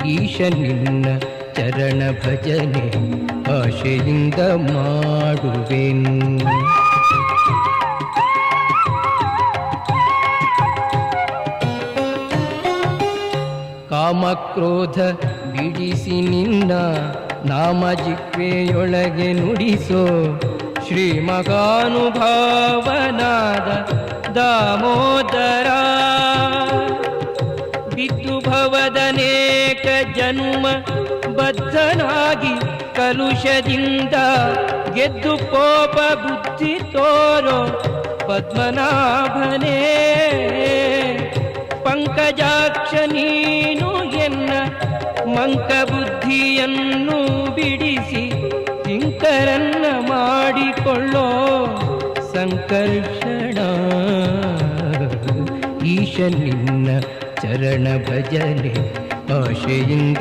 ಈಶ ನಿನ್ನ ಚರಣ ಭಜನೆ ಆಶೆಯಿಂದ ಮಾಡುವೆನು. ಕಾಮಕ್ರೋಧ ಬಿಡಿಸಿ ನಿನ್ನ ನಾಮ ಜಿಹ್ವೆಯೊಳಗೆ ನುಡಿಸೋ ಶ್ರೀಮಗಾನುಭಾವನಾದ ದಾಮೋದರ. ಬಿದ್ದು ಭವದನೇಕ ಜನ್ಮ ಬದ್ಧನಾಗಿ ಕಲುಷದಿಂದ ಗೆದ್ದು ಕೋಪ ಬುದ್ಧಿ ತೋರೋ ಪದ್ಮನಾಭನೇ. ಪಂಕಜಾಕ್ಷ ನೀನು ಎನ್ನ ಮಂಕ ಬುದ್ಧಿಯನ್ನು ಬಿಡಿಸಿ ಕಿಂಕರನ್ನ ಮಾಡಿಕೊಳ್ಳೋ ಸಂಕರ್ಷಣ. ಈಶ ನಿನ್ನ ಚರಣ ಭಜನೆ ಆಶೆಯಿಂದ